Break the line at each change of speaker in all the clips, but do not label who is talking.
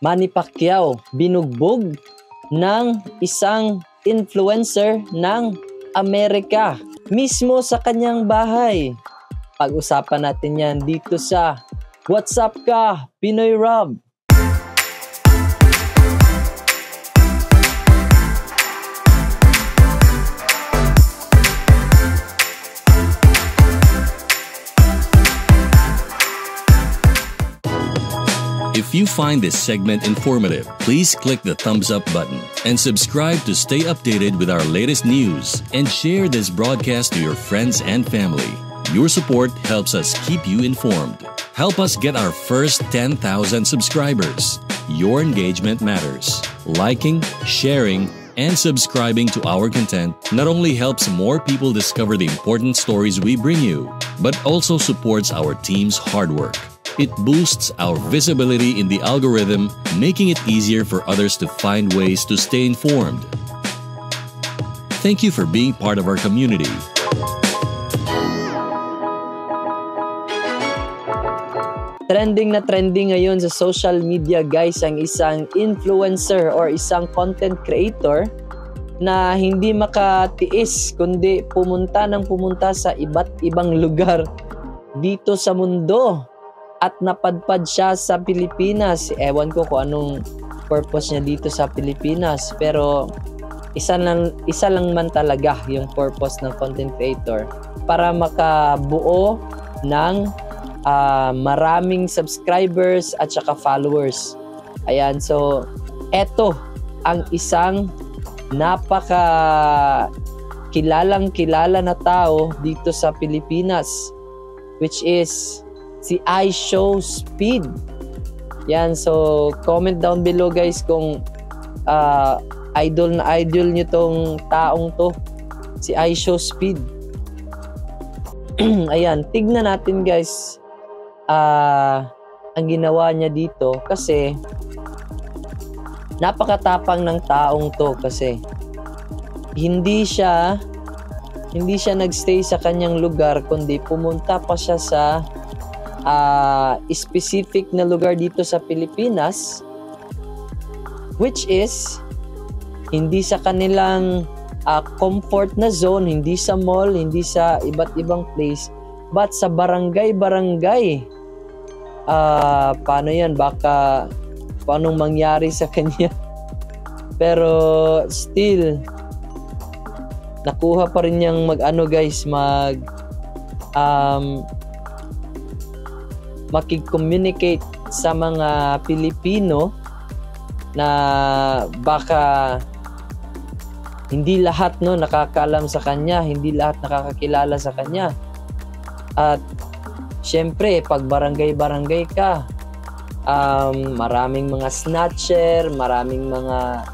Manny Pacquiao binugbog ng isang influencer ng Amerika mismo sa kanyang bahay. Pag-usapan natin yan dito sa What's Up Ka, Pinoy Rob?
If you find this segment informative, please click the thumbs up button and subscribe to stay updated with our latest news, and share this broadcast to your friends and family. Your support helps us keep you informed. Help us get our first 10,000 subscribers. Your engagement matters. Liking, sharing, and subscribing to our content not only helps more people discover the important stories we bring you, but also supports our team's hard work. It boosts our visibility in the algorithm, making it easier for others to find ways to stay informed. Thank you for being part of our community.
Trending na trending ngayon sa social media, guys, ang isang influencer or isang content creator na hindi makatiis kundi pumunta sa iba't ibang lugar dito sa mundo. At napadpad siya sa Pilipinas. Ewan ko kung anong purpose niya dito sa Pilipinas. Pero isa lang man talaga yung purpose ng content creator. Para makabuo ng maraming subscribers at saka followers. Ayan, so eto ang isang kilalang-kilala na tao dito sa Pilipinas, which is si iShowSpeed. Yan, so comment down below, guys, kung idol nyo tong taong to, si iShowSpeed. Ayan, tignan natin, guys, ang ginawa niya dito, kasi napakatapang ng taong to, kasi hindi siya nagstay sa kanyang lugar, kundi pumunta pa siya sa specific na lugar dito sa Pilipinas, which is hindi sa kanilang comfort na zone, hindi sa mall, hindi sa iba't ibang place, but sa barangay. Paano yan? Baka paano mangyari sa kanya. Pero still, nakuha pa rin niyang makikommunicate sa mga Pilipino na baka hindi lahat nakakaalam sa kanya, hindi lahat nakakakilala sa kanya. At syempre, pag barangay ka, maraming mga snatcher, maraming mga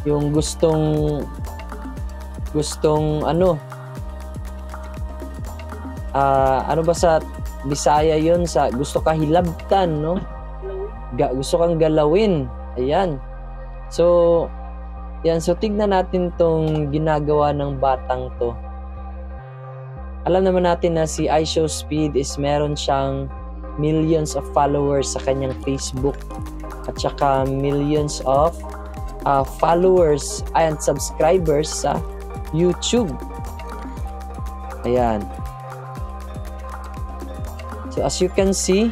yung gustong sa Bisaya yun, sa gusto ka hilabtan, no? Gusto kang galawin. Ayan. So tignan natin tong ginagawa ng batang to. Alam naman natin na si iShowSpeed is meron siyang millions of followers sa kanyang Facebook at saka millions of followers and subscribers sa YouTube. Ayan. So as you can see,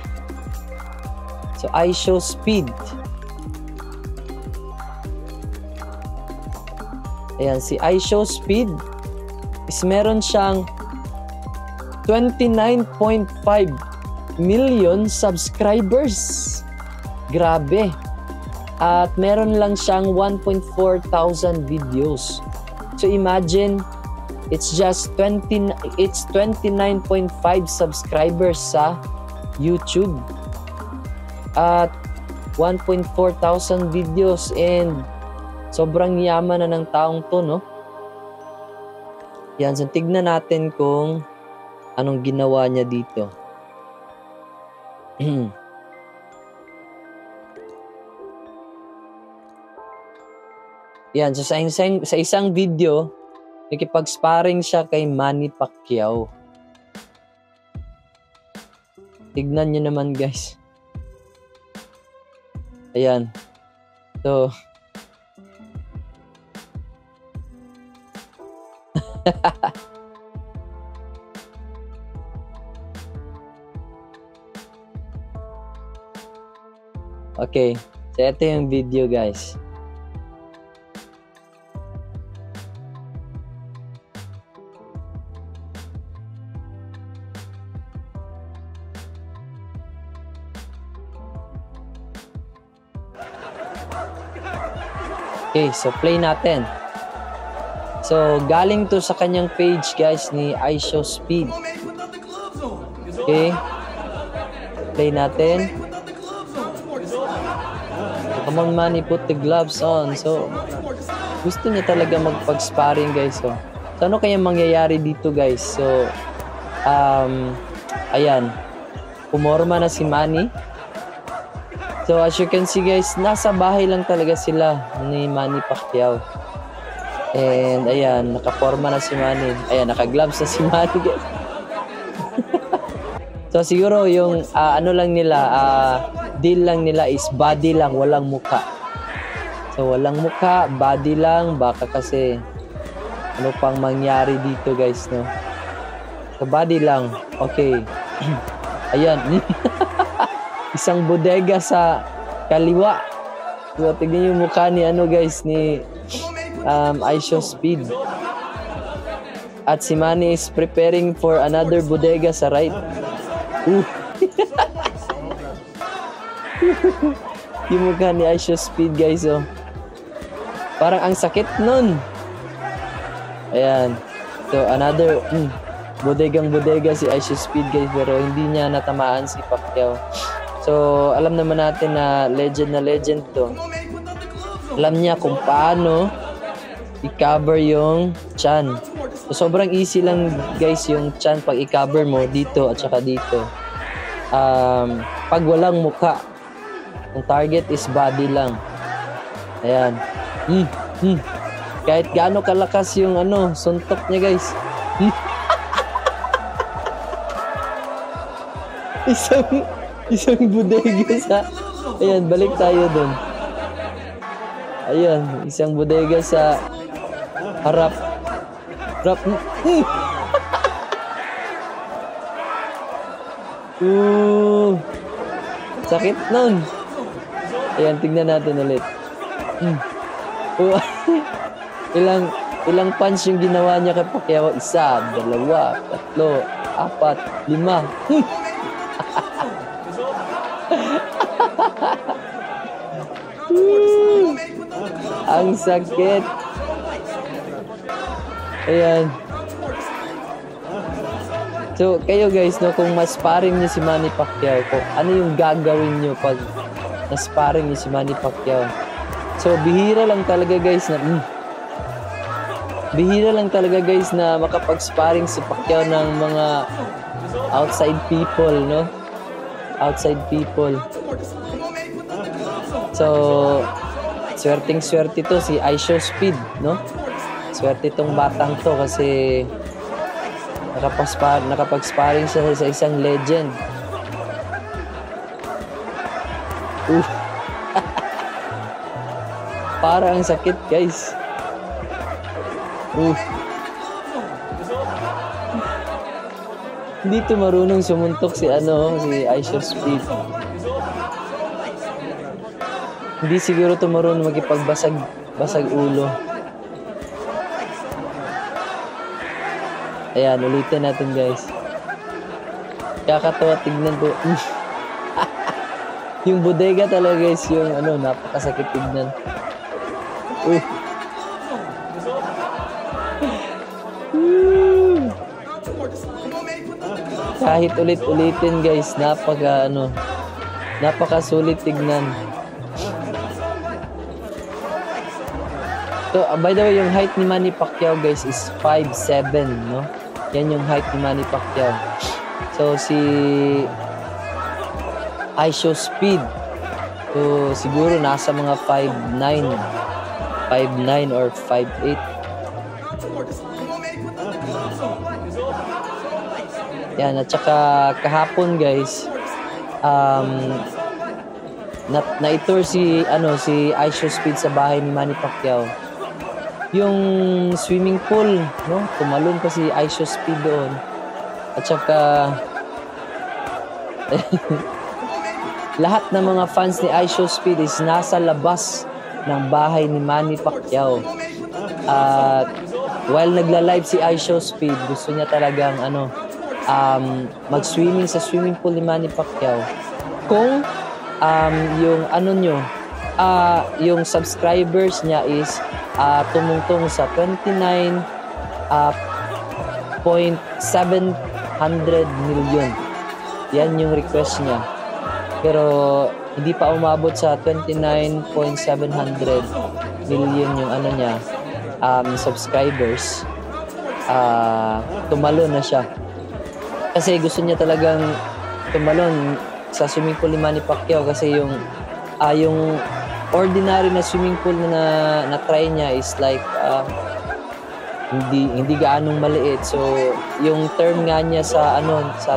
so iShowSpeed. Ayan, si iShowSpeed is meron siyang 29.5 million subscribers. Grabe. At meron lang siyang 1.4 thousand videos. So imagine, it's 29.5 subscribers sa YouTube at 1.4 thousand videos, and sobrang yaman na ng taong to, no? Yan, so tignan natin kung anong ginawa niya dito. Yan, so sa isang video, nakipag-sparring siya kay Manny Pacquiao. Tignan nyo naman, guys. Ayan. So, okay. So, ito yung video, guys. Okay, so play natin. So, galing to sa kanyang page, guys, ni iShowSpeed. Okay. Play natin. Come on, Manny, put the gloves on. So, gusto niya talaga magpag-sparring, guys. So ano kaya mangyayari dito, guys? So, ayan. Pumorma na si Manny. So, as you can see, guys, nasa bahay lang talaga sila ni Manny Pacquiao. And, ayan, nakaporma na si Manny. Ayan, naka-gloves na si Manny, guys. So, siguro yung, ano lang nila, deal lang nila is body lang, walang mukha. So, walang mukha, body lang, baka kasi, ano pang mangyari dito, guys, no? So, body lang. Okay. Ayan. Isang bodega sa kaliwa. So, tignan yung mukha ni ano, guys, ni iShowSpeed. At si Manny is preparing for another bodega sa right. Yung mukha ni iShowSpeed, guys, oh. Parang ang sakit nun. Ayan. So, another bodega si iShowSpeed, guys, pero hindi niya natamaan si Pacquiao. So, alam naman natin na legend to. Alam niya kung paano i-cover yung chan. So, sobrang easy lang, guys, yung chan pag i-cover mo dito at saka dito. Pag walang mukha, ang target is body lang. Ayan. Kahit gaano kalakas yung ano, suntok niya, guys. Isang bodega sa... Ayan, balik tayo dun. Ayan, isang bodega sa harap. Sakit nun. Ayan, tignan natin ulit. Ilang punch yung ginawa niya kay Pacquiao? 1, 2, 3, 4, 5. Ang sakit. Ayan. So, kayo, guys, no, kung mas-sparring niyo si Manny Pacquiao, kung ano yung gagawin niyo pag na-sparring niyo si Manny Pacquiao? So, bihira lang talaga, guys, na makapag-sparring si Pacquiao ng mga outside people, no? Outside people. So, swerteng-swerte to si iShowSpeed, no? Swerte tong batang to kasi nakapag-sparring siya sa isang legend. Para ang sakit, guys. Hindi to marunong sumuntok si iShowSpeed. Hindi siguro to marunong makipagbasag ulo. Ayan, ulitin natin, guys. Kakatawa tignan to. Yung bodega talaga, guys, yung napakasakit tignan. Kahit ulit-ulitin, guys, napakasulit tignan. So, by the way, yung height ni Manny Pacquiao, guys, is 5'7", no? Yan yung height ni Manny Pacquiao. So, si iShowSpeed, so, siguro nasa mga 5'9", or 5'8". Yan, at saka kahapon, guys, na-tour si IShowSpeed sa bahay ni Manny Pacquiao. Yung swimming pool, no? Tumalon pa si IShowSpeed doon. At saka lahat ng mga fans ni IShowSpeed is nasa labas ng bahay ni Manny Pacquiao. At while nagla-live si IShowSpeed, gusto niya talagang mag-swimming sa swimming pool ni Manny Pacquiao. Kung yung yung subscribers niya is tumungtong sa 29.700 million. Yan yung request niya. Pero hindi pa umabot sa 29.700 million yung subscribers. Tumalon na siya. Kasi gusto niya talagang tumalon sa swimming pool ni Manny Pacquiao kasi yung ordinary na swimming pool na try niya is like hindi gaanong maliit. So yung term nga niya sa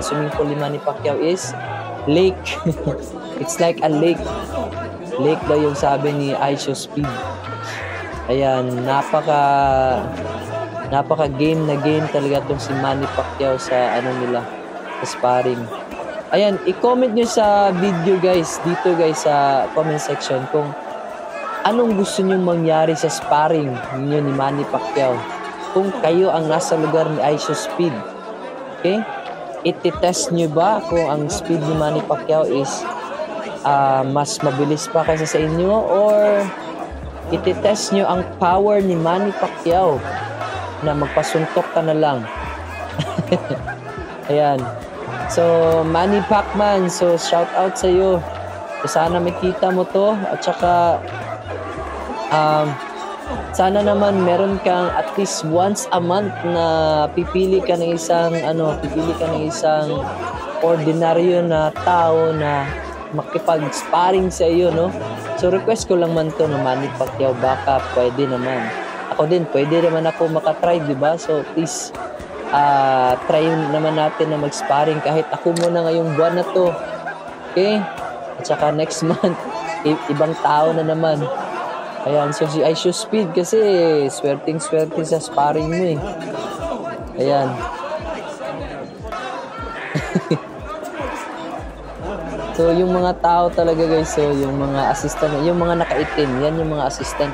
swimming pool ni Manny Pacquiao is lake. It's like a lake. Lake daw yung sabi ni IShowSpeed. Ayan, napaka game na game talaga tong si Manny Pacquiao sa sa sparring. Ayan, i-comment nyo sa video guys, dito guys sa comment section kung anong gusto nyong mangyari sa sparring ninyo ni Manny Pacquiao. Kung kayo ang nasa lugar ni IShowSpeed. Okay? Iti-test nyo ba kung ang speed ni Manny Pacquiao is mas mabilis pa kaysa sa inyo, or iti-test nyo ang power ni Manny Pacquiao na magpasuntok ka na lang. Ayan. So, Manny Pacman, so shout out sa iyo. So, sana makita mo to at saka sana naman meron kang at least once a month na pipili ka ng isang ordinaryo na tao na makipag-sparring sa iyo, no? So request ko lang man to no, Manny Pacquiao, baka pwede naman. Ako din, pwede naman ako makatry, di ba? So please try naman natin na mag-sparring kahit ako muna ngayong buwan na to. Okay? At saka next month, ibang tao na naman. Ayan, so si IShowSpeed kasi swerting-swerte sa sparring mo eh. Ayan. So yung mga tao talaga guys, so yung mga assistant, yung mga nakaitim, yan yung mga assistant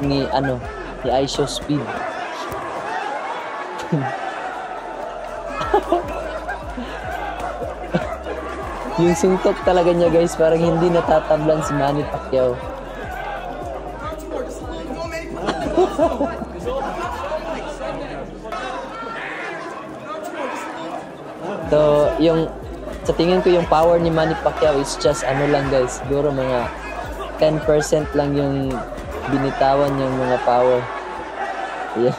ni IShowSpeed. Yung suntok talaga niya guys, parang hindi natatablan si Manny Pacquiao. So, sa tingin ko yung power ni Manny Pacquiao is just lang guys, siguro mga 10% lang yung binitawan yung mga power. Yeah.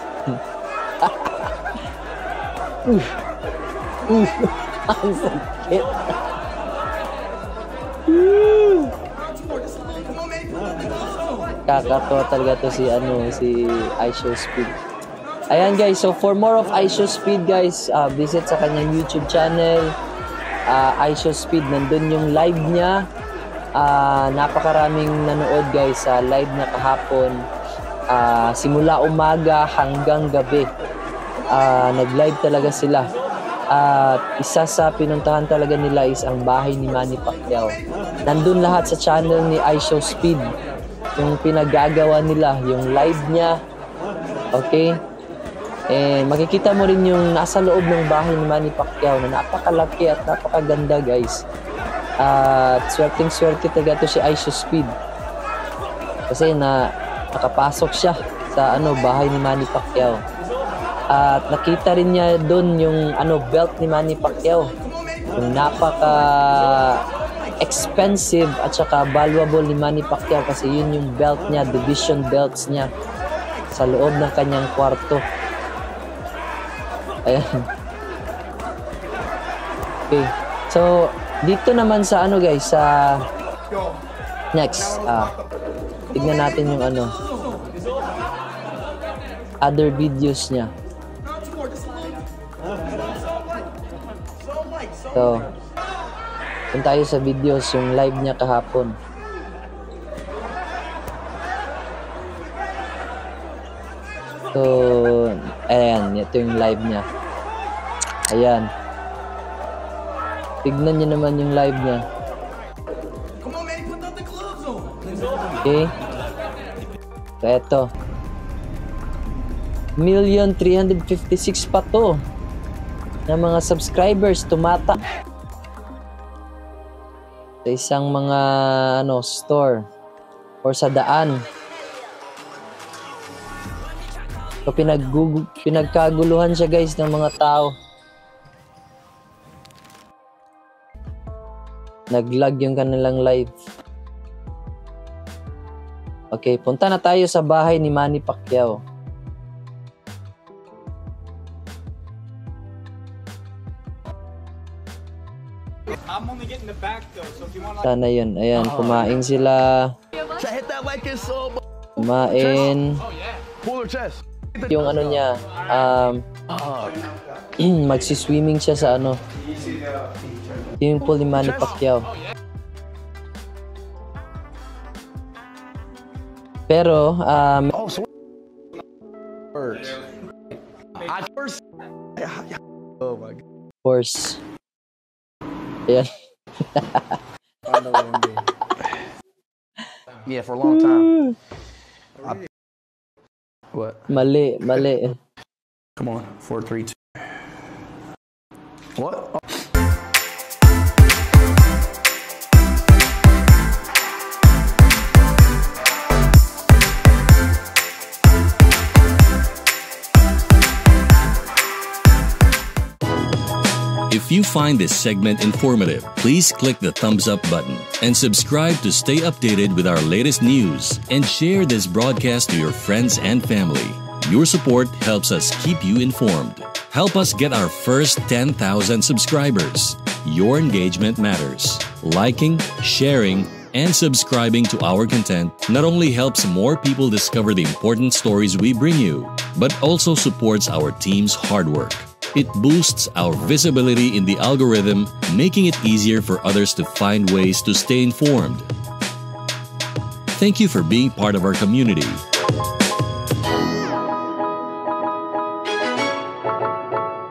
Ang sakit. Kakatawa talaga to si IShowSpeed. Ayan guys, so for more of IShowSpeed guys, visit sa kanyang YouTube channel, IShowSpeed. Nandun yung live niya. Napakaraming nanood guys sa live na kahapon. Simula umaga hanggang gabi. Nag-live talaga sila. At isa sa pinuntahan talaga nila is ang bahay ni Manny Pacquiao. Nandun lahat sa channel ni IShowSpeed. Yung pinagagawa nila, yung live niya. Okay? Makikita mo rin yung nasa loob ng bahay ni Manny Pacquiao na napakalaki at napakaganda guys. At swerting-swerte talaga to si IShowSpeed. Kasi nakapasok siya sa bahay ni Manny Pacquiao. At nakita rin niya doon yung belt ni Manny Pacquiao. Yung napaka expensive at saka valuable ni Manny Pacquiao kasi yun yung belt niya, division belts niya sa loob ng kanyang kwarto. Ayan. Okay. So, dito naman sa guys, sa next, tignan natin yung other videos niya. So, kung tayo sa videos, yung live niya kahapon. So, ayan, ito yung live niya. Ayan. Tignan niyo naman yung live niya. Okay. So, eto. 1,356,000 pa to na mga subscribers tumata sa isang mga store or sa daan. So, pinagkaguluhan siya guys ng mga tao. Naglag yung kanilang live. Okay, punta na tayo sa bahay ni Manny Pacquiao. Sana yun. Ayan, kumain sila. Kumain. Yung ano niya, magsiswimming siya sa yung pool ni Manny Pacquiao. Pero, of course. Ayan.
Yeah, for a long time. What?
Mali.
Come on, 4, 3, 2. What? Oh.
If you find this segment informative, please click the thumbs up button and subscribe to stay updated with our latest news and share this broadcast to your friends and family. Your support helps us keep you informed. Help us get our first 10,000 subscribers. Your engagement matters. Liking, sharing, and subscribing to our content not only helps more people discover the important stories we bring you, but also supports our team's hard work. It boosts our visibility in the algorithm, making it easier for others to find ways to stay informed. Thank you for being part of our community.